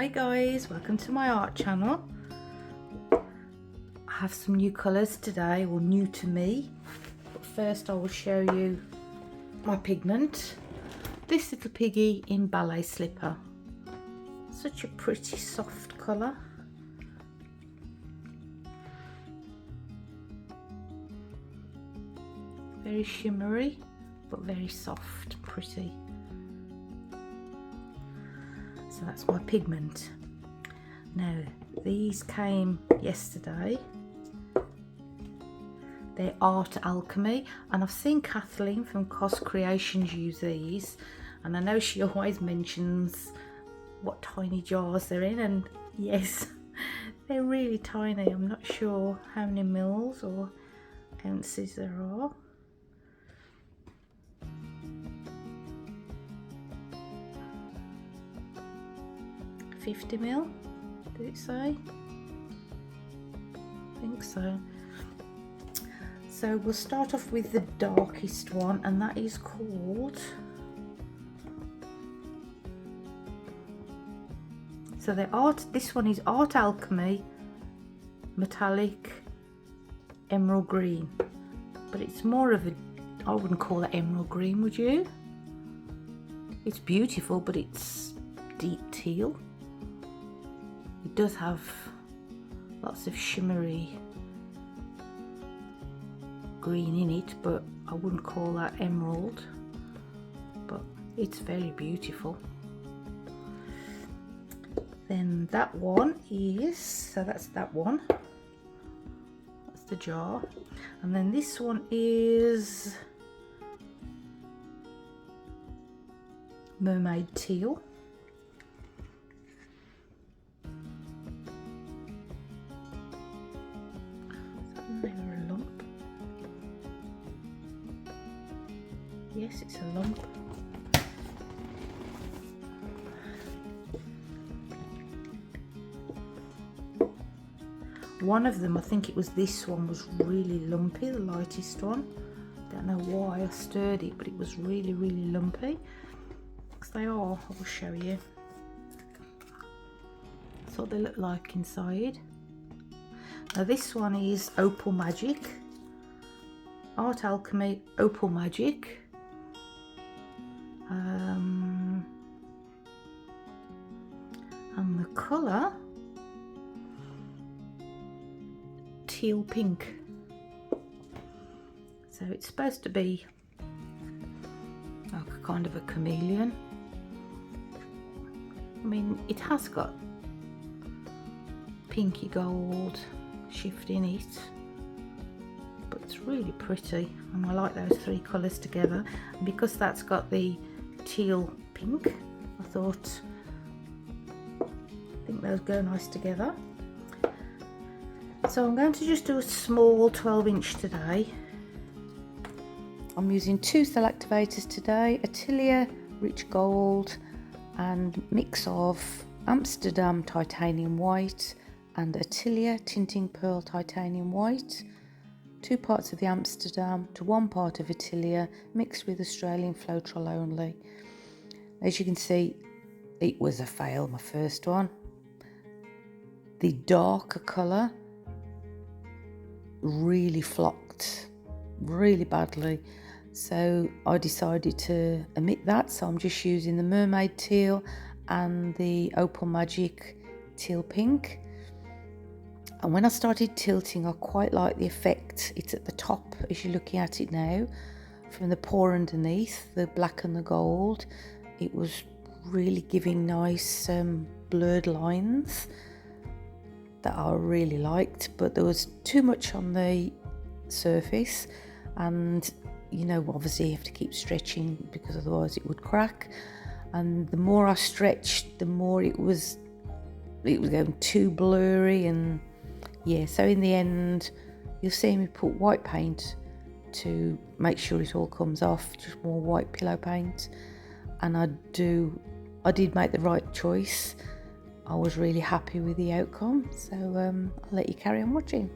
Hi guys, welcome to my art channel. I have some new colours today, or new to me, but first I will show you my pigment. This little piggy in Ballet Slipper. Such a pretty soft colour. Very shimmery but very soft, pretty. So that's my pigment. Now these came yesterday. They're Art Alchemy, and I've seen Kathleen from Cos Creations use these, and I know she always mentions what tiny jars they're in, and yes, they're really tiny. I'm not sure how many mils or ounces there are. $50 ml, did it say? I think so. So we'll start off with the darkest one, and that is called, so this one is Art Alchemy Metallique Emerald Green, but it's more of a, I wouldn't call it emerald green, would you? It's beautiful, but it's deep teal. It does have lots of shimmery green in it, but I wouldn't call that emerald, but it's very beautiful. Then that one is, so that's that one, that's the jar, and then this one is Mermaid Teal. Yes, it's a lump. One of them, I think it was this one, was really lumpy, the lightest one. Don't know why I stirred it, but it was really, really lumpy. Because they are, I will show you. That's what they look like inside. Now this one is Opal Magic. Art Alchemy Opal Magic. And the colour, teal pink. So it's supposed to be like a kind of a chameleon. I mean, it has got pinky gold shift in it, but it's really pretty, and I like those three colours together. And because that's got the teal pink, I thought, I think those go nice together. So I'm going to just do a small 12-inch today. I'm using two cell activators today, Atelier Rich Gold and mix of Amsterdam Titanium White and Atelier Tinting Pearl Titanium White. 2 parts of the Amsterdam to 1 part of Atelier, mixed with Australian Floetrol only. As you can see, it was a fail, my first one. The darker colour really flocked really badly, so I decided to omit that. So I'm just using the Mermaid Teal and the Opal Magic Teal Pink. And when I started tilting, I quite like the effect. It's at the top as you're looking at it now, from the pour underneath, the black and the gold. It was really giving nice blurred lines that I really liked, but there was too much on the surface, and you know, obviously you have to keep stretching because otherwise it would crack. And the more I stretched, the more it was going too blurry, and yeah, so in the end you'll see me put white paint to make sure it all comes off, just more white pillow paint. And I did make the right choice. I was really happy with the outcome, so I'll let you carry on watching.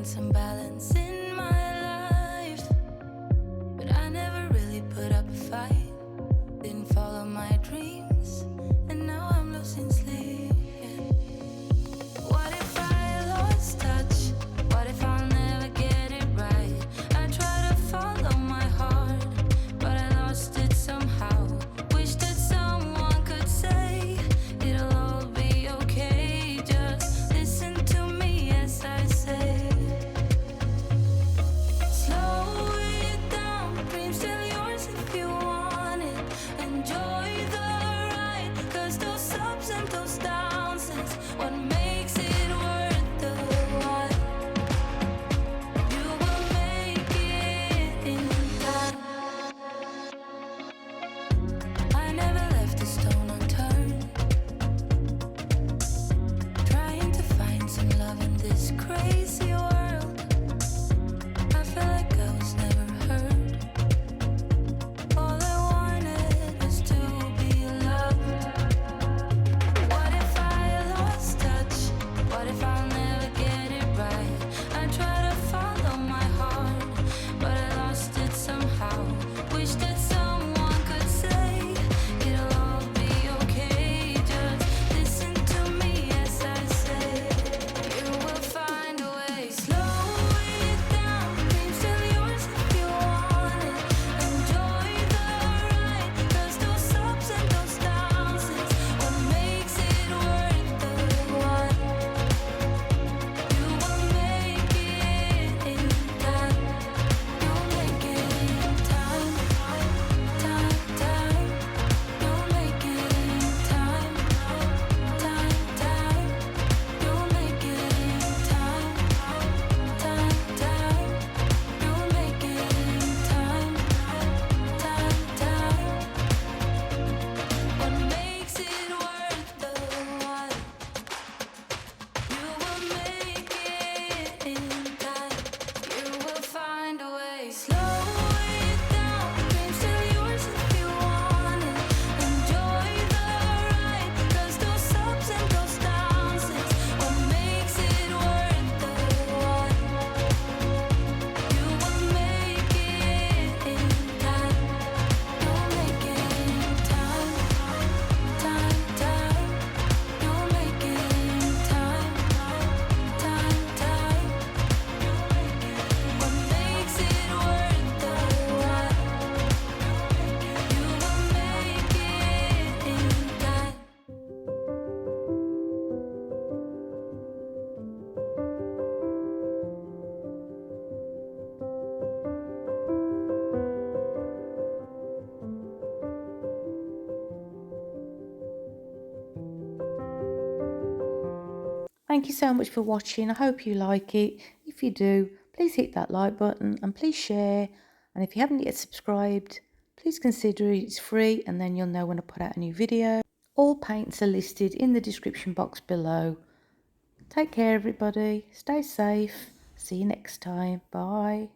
Some balance in my life, but I never really put up a fight. Didn't follow my dreams, and now I'm losing sleep. What if I lost touch? What if I'll never get it right? I try to follow my heart, but I lost it somehow. Wish that someone could say it'll all be okay. Just listen to me as I say. Touch Thank you so much for watching. I hope you like it. If you do, please hit that like button and please share. And if you haven't yet subscribed, please consider it. It's free and then you'll know when I put out a new video. All paints are listed in the description box below. Take care everybody. Stay safe. See you next time. Bye.